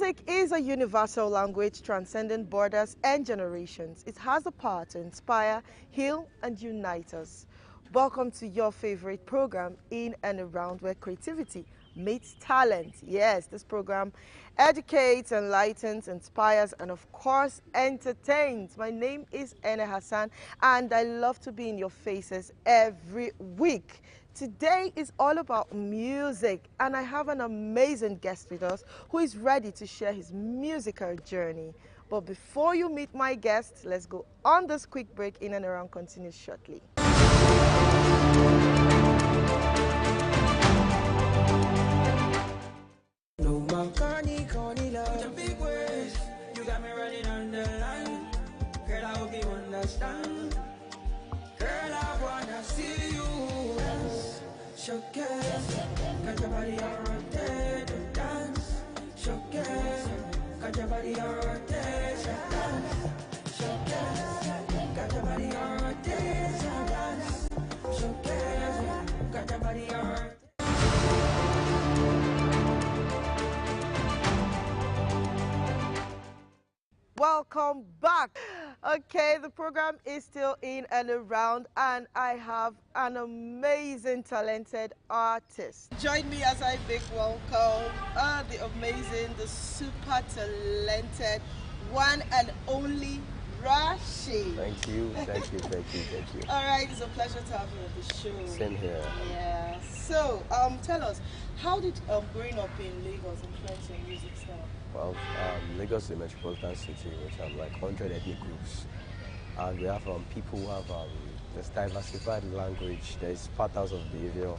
Music is a universal language transcending borders and generations. It has the power to inspire, heal, and unite us. Welcome to your favorite program in and around where creativity meets talent. Yes, this program educates, enlightens, inspires, and of course, entertains. My name is Nta Ch10, and I love to be in your faces every week. Today is all about music, and I have an amazing guest with us who is ready to share his musical journey. But before you meet my guest, let's go on this quick break. In and around continues shortly. No more corny love. The big ways, you got me running on the line. Girl, I hope you understand. Girl, I wanna see you dance. Showcase, got your body on rotate, dance. Showcase, got your body on rotate, dance. Showcase, got your body on rotate, dance. Showcase, got your body on rotate. Welcome back. Okay, the program is still in and around, and I have an amazing, talented artist. Join me as I big welcome the amazing, the super talented, one and only Rashid. Thank you. All right, it's a pleasure to have you on the show. Same here. Yeah. So, tell us, how did growing up in Lagos influence your music style? Well, Lagos is a metropolitan city which have like 100 ethnic groups. And we have people who have this diversified language, there's patterns of behavior,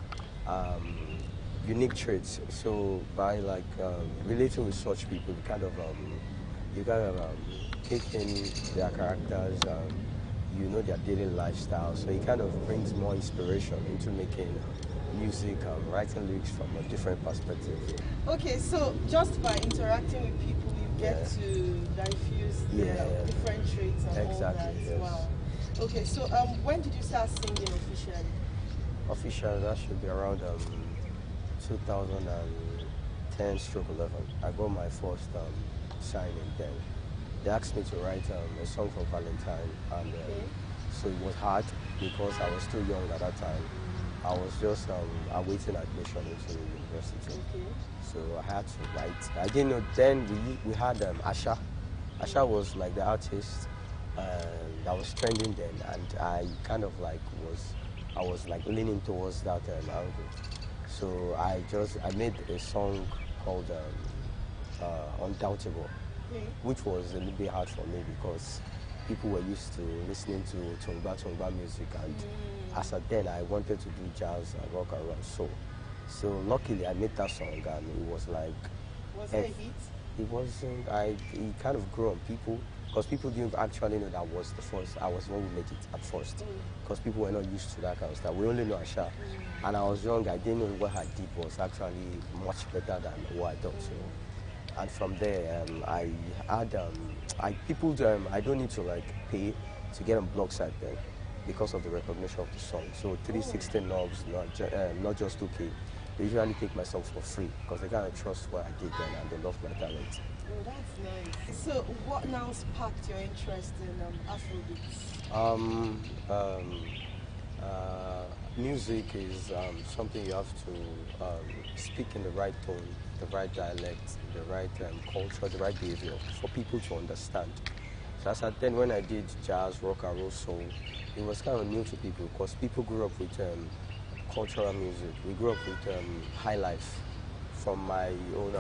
unique traits. So by like relating with such people, you kind of take in their characters, you know their daily lifestyle. So it kind of brings more inspiration into making music, writing lyrics from a different perspective. Okay, so just by interacting with people, you get to diffuse their different traits and all that. Yes. Wow. Okay, so when did you start singing officially? Officially, that should be around 2010/11. I got my first signing then. They asked me to write a song for Valentine, and so it was hard because I was still young at that time. I was just awaiting admission into the university. Okay. So I had to write. I didn't know then we had Asha. Asha was like the artist that was trending then, and I kind of like I was like leaning towards that angle. So I made a song called Undoubtable, which was a little bit hard for me because people were used to listening to Tongba music, and as at then I wanted to do jazz and rock and roll soul. So luckily I made that song, and it was like... Was it a hit? It wasn't. It kind of grew on people because people didn't actually know that was the first. I was the one who made it at first because people were not used to that kind of stuff. We only know Asha, and I was young. I didn't know what I did was actually much better than what I thought. So, and from there, I had I don't need to like pay to get on blog site then because of the recognition of the song. So 360 knobs, not just 2K. They usually take my songs for free because they kind of trust what I did then and they love my talent. Oh, that's nice. So what now sparked your interest in Afrobeats? Music is something you have to speak in the right tone, the right dialect, the right culture, the right behavior for people to understand. So as at then when I did jazz, rock and roll, soul, it was kind of new to people because people grew up with cultural music. We grew up with high life from my own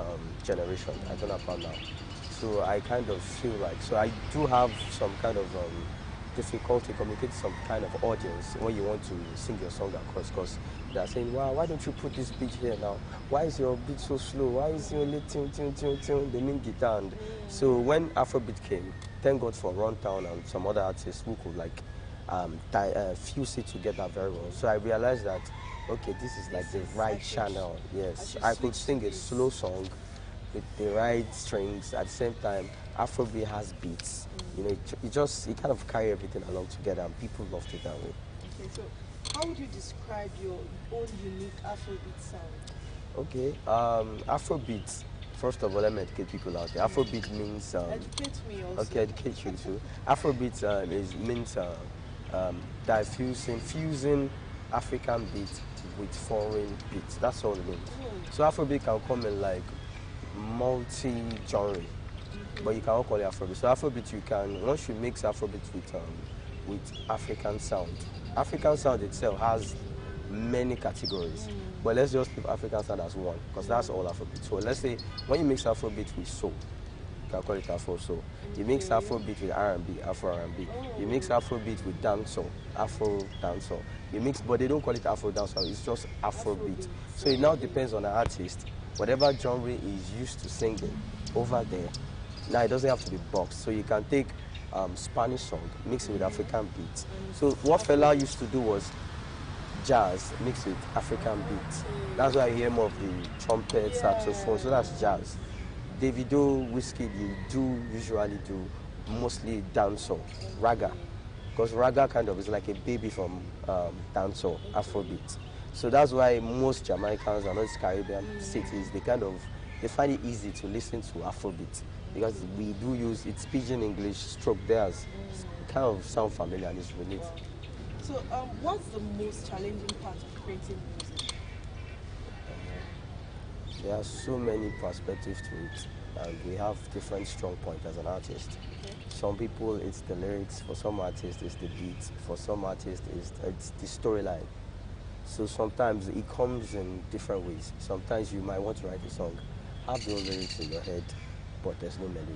generation. I don't know about now. So I kind of feel like, so I do have some kind of difficulty communicating some kind of audience when you want to sing your song across, because they're saying, wow, why don't you put this beat here now? Why is your beat so slow? Why is your only tune? They mean guitar. And so when Afrobeat came, thank God for Runtown and some other artists who could like fuse it together very well. So I realized that, okay, this is like the right channel. Yes, I could sing a slow song with the right strings. At the same time, Afrobeat has beats. You know, it kind of carry everything along together, and people loved it that way. Okay, so how would you describe your own unique Afrobeat sound? Okay, Afrobeat First of all, let me educate people out there. Afrobeat means Educate me also. okay, educate you too. Afrobeat means fusing African beats with foreign beats. That's all it means. So Afrobeat can come in like multi-genre, but you cannot call it Afrobeat. So Afrobeat, you can once you mix Afrobeat with African sound. African sound itself has many categories, but let's just leave African sound as one because that's all Afrobeat. So let's say when you mix Afrobeat with soul, you can call it Afro soul. You mix Afrobeat with R&B, Afro R&B. You mix Afrobeat with dancehall, Afro dancehall. You mix, but they don't call it Afro dancehall. It's just Afrobeat. So it now depends on the artist, whatever genre is used to singing over there. Now it doesn't have to be boxed. So you can take Spanish song, mix it with African beats. So what Fela used to do was jazz mixed with African beats. That's why you hear more of the trumpet, saxophone. So that's jazz. Davido, Whiskey, you do usually do mostly dancehall, raga, because raga kind of is like a baby from dancehall, Afrobeat. So that's why most Jamaicans and those Caribbean cities they find it easy to listen to Afrobeat because we do use it's pidgin English stroke theirs. Kind of sound familiar and it's unique. So, what's the most challenging part of creating music? There are so many perspectives to it, and we have different strong points as an artist. Okay. Some people, it's the lyrics. For some artists, it's the beats. For some artists, it's the storyline. So sometimes it comes in different ways. Sometimes you might want to write a song, have the lyrics in your head, but there's no melody.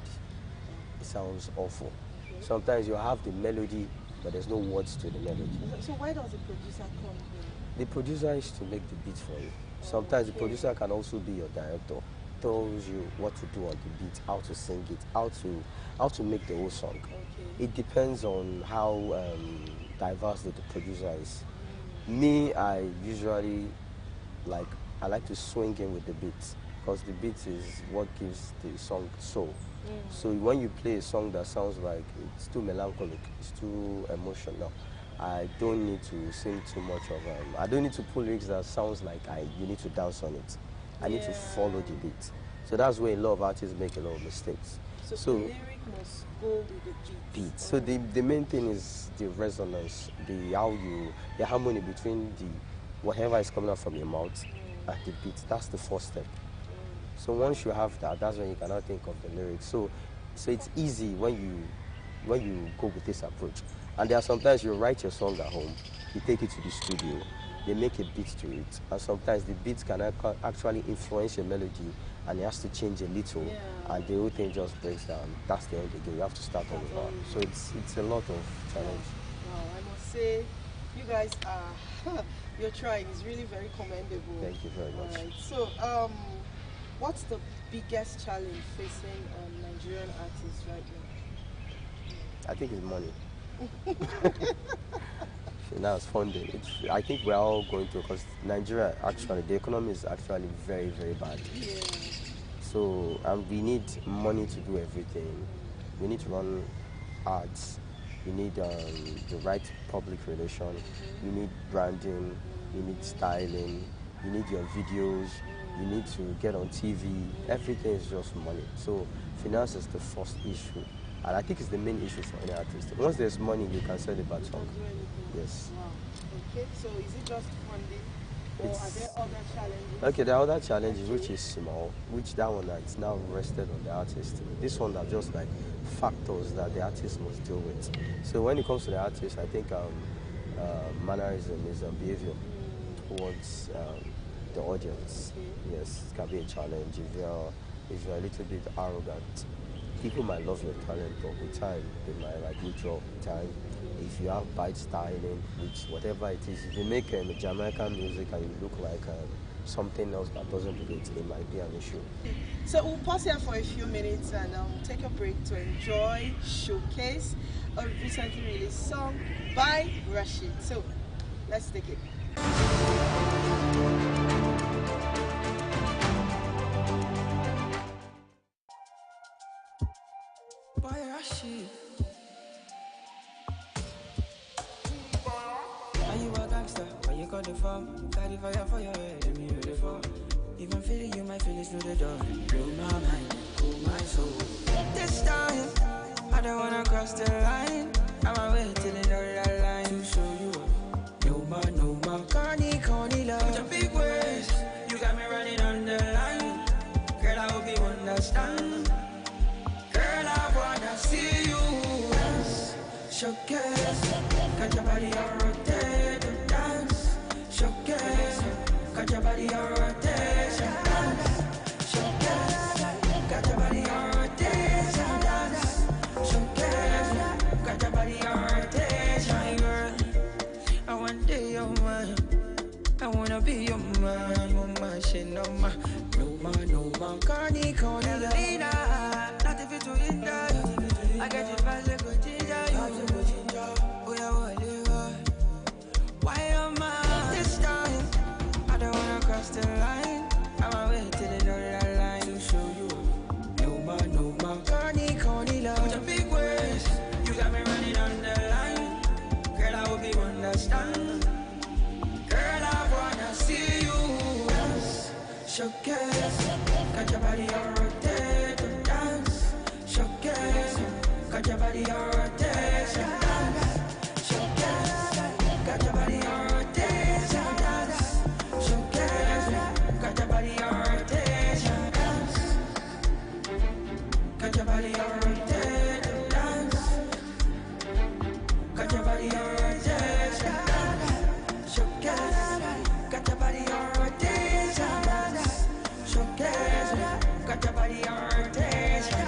It sounds awful. Sometimes you have the melody, but there's no words to the melody. So why does the producer come in? The producer is to make the beat for you. Sometimes the producer can also be your director. Tells you what to do on the beat, how to sing it, how to make the whole song. Okay. It depends on how diverse the producer is. Me, I usually I like to swing in with the beats because the beat is what gives the song soul. So when you play a song that sounds like it's too melancholic, it's too emotional, I don't need to sing too much of I don't need to pull lyrics that sounds like you need to dance on it. I need to follow the beat. So that's where a lot of artists make a lot of mistakes. So the lyric must go with the beat. So the main thing is the resonance, the harmony between the whatever is coming out from your mouth and the beat. That's the first step. So once you have that, that's when you cannot think of the lyrics. So it's easy when you go with this approach. And there are sometimes you write your song at home, you take it to the studio, they make a beat to it, and sometimes the beat can actually influence your melody, and it has to change a little, and the whole thing just breaks down. That's the end of the game. You have to start all over. So it's a lot of challenge. Wow, I must say, you guys are your trying is really very commendable. Thank you very much. All right. So, what's the biggest challenge facing Nigerian artists right now? I think it's money. Finance funding. I think we're all going through because Nigeria actually the economy is actually very very bad. Yeah. So we need money to do everything. We need to run ads. We need the right public relation. We need branding. We need styling. You need your videos. You need to get on TV. Everything is just money. So finance is the first issue. And I think it's the main issue for any artist. Once there's money, you can sell a bad song. Yes. Wow. Okay, so is it just funding? Or are there other challenges? Okay, there are other challenges which is small, which that one is now rested on the artist. This one are just like factors that the artist must deal with. So when it comes to the artist, I think mannerism is behavior towards the audience. Yes, it can be a challenge if you're a little bit arrogant. People might love your talent, but with time, they might withdraw with time. If you have bad styling, which whatever it is, if you make Jamaican music and you look like something else that doesn't relate, it might be an issue. So we'll pause here for a few minutes and take a break to enjoy Showcase, a recently released song by Rashid. So let's take it. Are you a gangster? Where you got the from? Got the fire for your head, and me beautiful. Even feeling you might feel this through the door and blow my mind, cool my soul. This time, I don't wanna cross the line. I'ma wait till the other line to show you up. No more, corny, corny love. With a big ways, you got me running on the line. Girl, I hope you understand. Girl, I wanna see you dance, showcase. Got your body on rotation, dance, showcase. Got your body on rotation, dance, showcase. Got your body on rotation, dance, showcase. Got your body on rotation, girl. I want to be your man. I wanna be your man. Mama, she no man. No man. Corny, love. Not if it's too in there. I get it fast like a ginger. Oh, yeah, what? Why am I this time? I don't wanna cross the line. I'ma wait till the other line to show you. No man. Corny love. With a big ways, you got me running on the line. Girl, I hope you understand. Girl, I wanna see you dance, showcase. Got your body on rotation, dance, showcase. Got your body on rotation, dance, showcase. Got your body on rotation, dance, showcase. Got your body on rotation, dance. Got your body on rotation, dance. Got your body on rotation, dance, showcase. Got your body on rotation, dance, showcase. Got your body on rotation.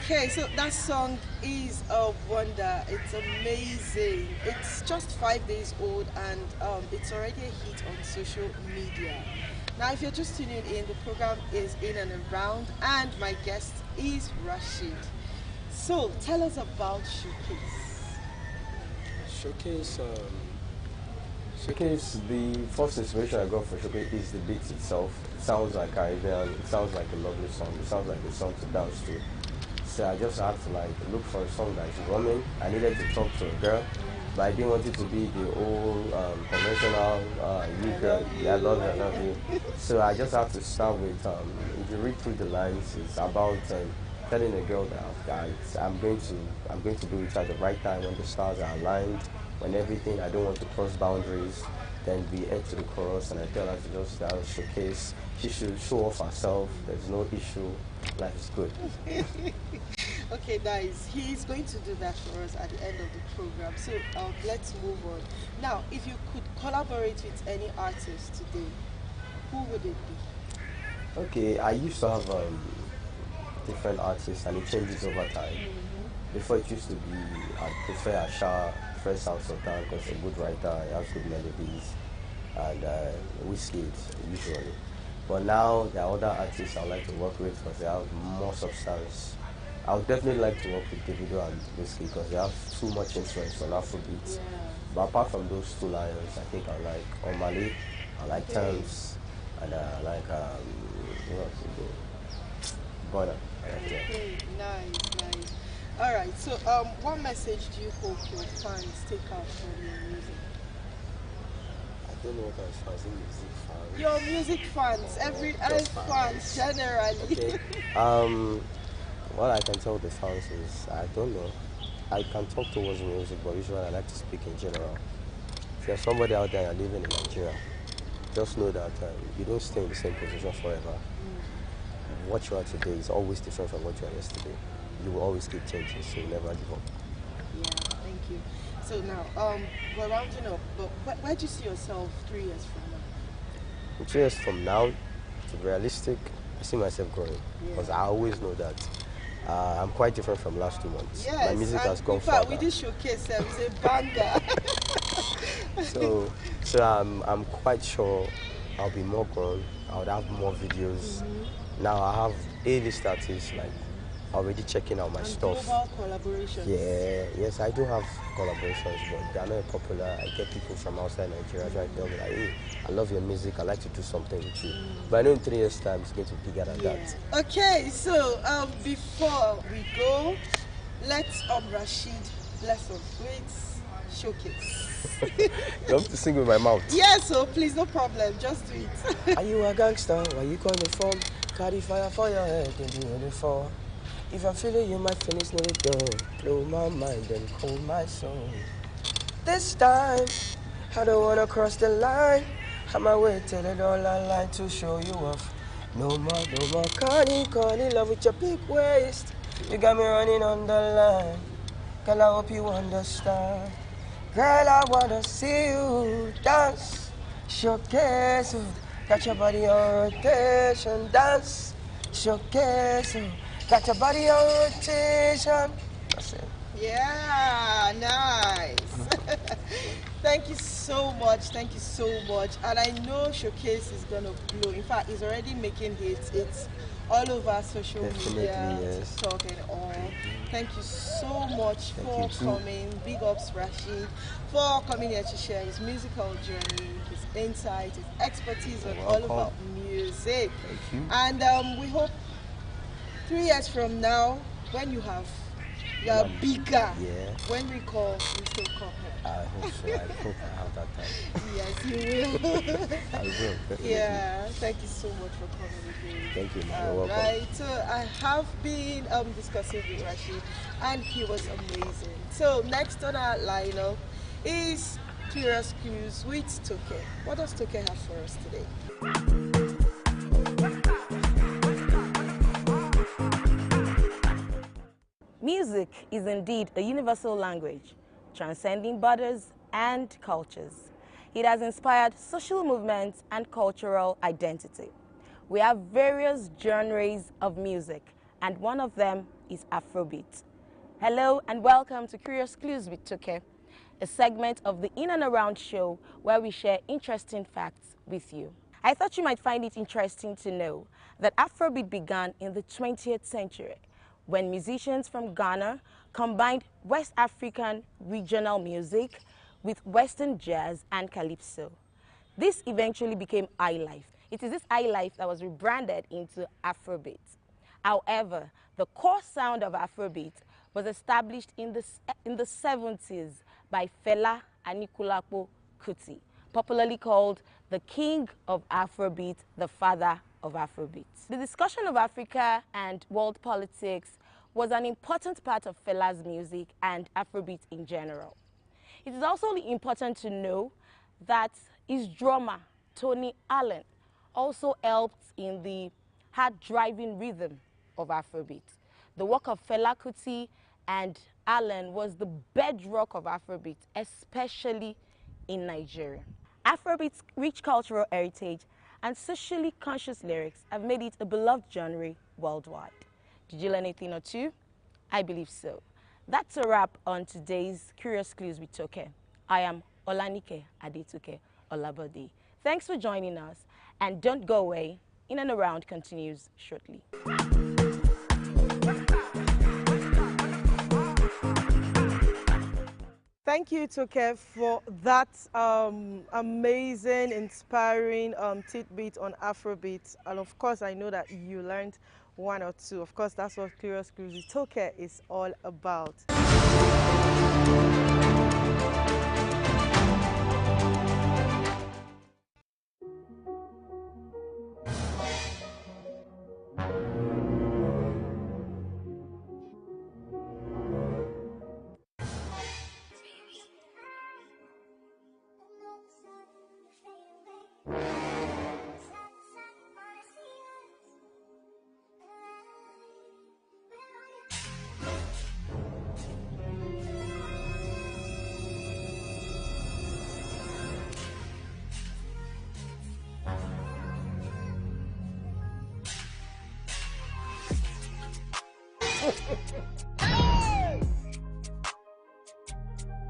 Okay, so that song is a wonder. It's amazing. It's just 5 days old and it's already a hit on social media. Now, if you're just tuning in, the program is In and Around, and my guest is Rashid. So, tell us about Showcase. Showcase, the first inspiration I got for Showcase is the beat itself. It sounds like Caribbean, it sounds like a lovely song, it sounds like a song to dance to. So I just had to look for a song that is roaming. I needed to talk to a girl, but I didn't want it to be the old conventional you girl, yeah, I love you, I love you. So I just had to start with, if you read through the lines, it's about telling a girl that I'm going to do it at the right time when the stars are aligned, when everything, I don't want to cross boundaries. Then we head to the chorus and I tell her to just dance, showcase. She should show off herself. There's no issue. Life is good. Okay, guys, he's going to do that for us at the end of the program. So let's move on. Now, if you could collaborate with any artist today, who would it be? Okay, I used to have different artists and it changes over time. Before it used to be, I'd prefer Asha, Fresh South Sultan, because he's a good writer, he has good melodies, and Whiskey usually. But now there are other artists I would like to work with because they have more substance. I would definitely like to work with Davido and Whiskey because they have too much influence on Afrobeat. Yeah. But apart from those two lions, I think I like Omali, I like Terms, and I like Bonner. Okay, nice. All right. So, what message do you hope your fans take out from your music? I don't know what I was saying, music fans. Your music fans, every fans generally. Okay. What I can tell the fans is, I don't know. I can talk towards music, but usually I like to speak in general. If you're somebody out there and you're living in Nigeria, just know that you don't stay in the same position forever. What you are today is always different from what you are yesterday. You will always keep changing, so you never give up. Yeah, thank you. So now, we're rounding up, but where do you see yourself 3 years from now? 3 years from now, to be realistic, I see myself growing. Because I always know that I'm quite different from last 2 months. Yes, my music has gone in fact, further. we did showcase it's a banger. so I'm quite sure I'll be more grown. I would have more videos. Now I have A-list artists like already checking out my and stuff. global collaborations. Yeah, yes, I do have collaborations, but they are not popular. I get people from outside Nigeria trying to tell me like, hey, I love your music, I'd like to do something with you. But I know in 3 years' time it's going to be bigger than that. Okay, so before we go, let's Rashid bless us with showcase. You want me to sing with my mouth? Yeah, so please, no problem, just do it. Are you a gangster? Where you coming from? Carry fire for your head and be ready for. If I feel it, you might finish near the door. Blow my mind and cool my soul. This time, I don't wanna cross the line. I might wait till the dollar line to show you off. No more, Connie, love with your big waist. You got me running on the line. Girl, I hope you understand. Girl, I wanna see you dance. Showcase, got your body on rotation. Dance, showcase, got your body on rotation. That's it. Yeah, nice. Thank you so much. Thank you so much. And I know Showcase is gonna blow. In fact, it's already making hits. It's all over social media, Yes. TikTok and all. Thank you so much Thank for you coming. Big ups Rashid for coming here to share his musical journey, his insight, his expertise on all about music. Thank you. And we hope 3 years from now, when you are bigger, when we call, you still come here. I hope so. I hope I have that time. Yes, you will. I will, definitely. Yeah, thank you so much for coming again. Thank you, man. You're welcome. Right, so I have been discussing with Rashid, and he was amazing. So next on our lineup is Curious Clues with Toke. What does Toke have for us today? Music is indeed a universal language, transcending borders and cultures. It has inspired social movements and cultural identity. We have various genres of music, and one of them is Afrobeat. Hello and welcome to Curious Clues with Toke, a segment of the In and Around show where we share interesting facts with you. I thought you might find it interesting to know that Afrobeat began in the 20th century when musicians from Ghana combined West African regional music with Western jazz and calypso. This eventually became highlife. It is this highlife that was rebranded into Afrobeat. However, the core sound of Afrobeat was established in the 70s by Fela Anikulapo Kuti, popularly called the king of Afrobeat, the father of Afrobeat. The discussion of Africa and world politics was an important part of Fela's music and Afrobeat in general. It is also important to know that his drummer, Tony Allen, also helped in the hard-driving rhythm of Afrobeat. The work of Fela Kuti and Allen was the bedrock of Afrobeat, especially in Nigeria. Afrobeat's rich cultural heritage and socially conscious lyrics have made it a beloved genre worldwide. Did you learn a thing or two? I believe so. That's a wrap on today's Curious Clues with Toke. I am Olanike Adetuke Olabode. Thanks for joining us, and don't go away. In and Around continues shortly. Thank you, Toke, for that amazing, inspiring tidbit on Afrobeat. And of course, I know that you learned one or two. Of course, that's what Curious Clues with Toke is all about.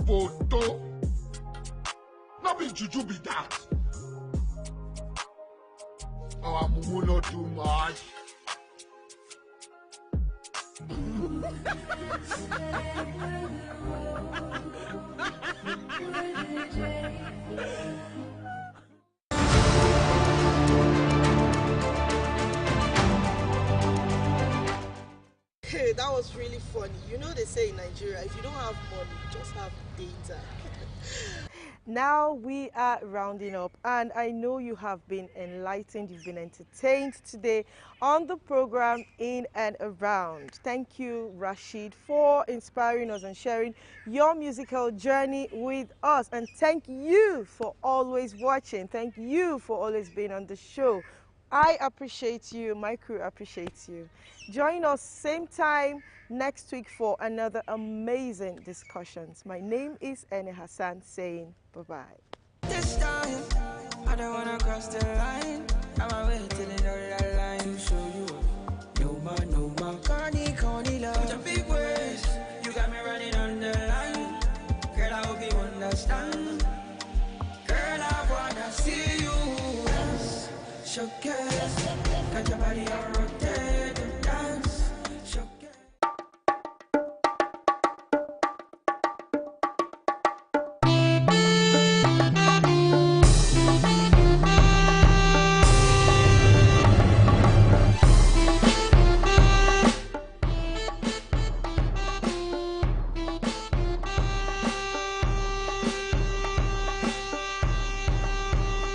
Photo. Not be juju be that. Oh, I'm not too much. Hey, that was really funny. You know they say in Nigeria, if you don't have money, just have data. Now we are rounding up, and I know you have been enlightened, you've been entertained today on the program In and Around. Thank you, Rashid, for inspiring us and sharing your musical journey with us. And thank you for always watching. Thank you for always being on the show. I appreciate you. My crew appreciates you. Join us same time next week for another amazing discussions. My name is Nta Hassan saying bye-bye. This time, I don't wanna cross the line. I'm away till the other line. Show you no more, no more. Corny love. With a big ways, you got me running on the line. Girl, I hope you understand. Girl, I wanna see you. Showcase, got your body on rotate.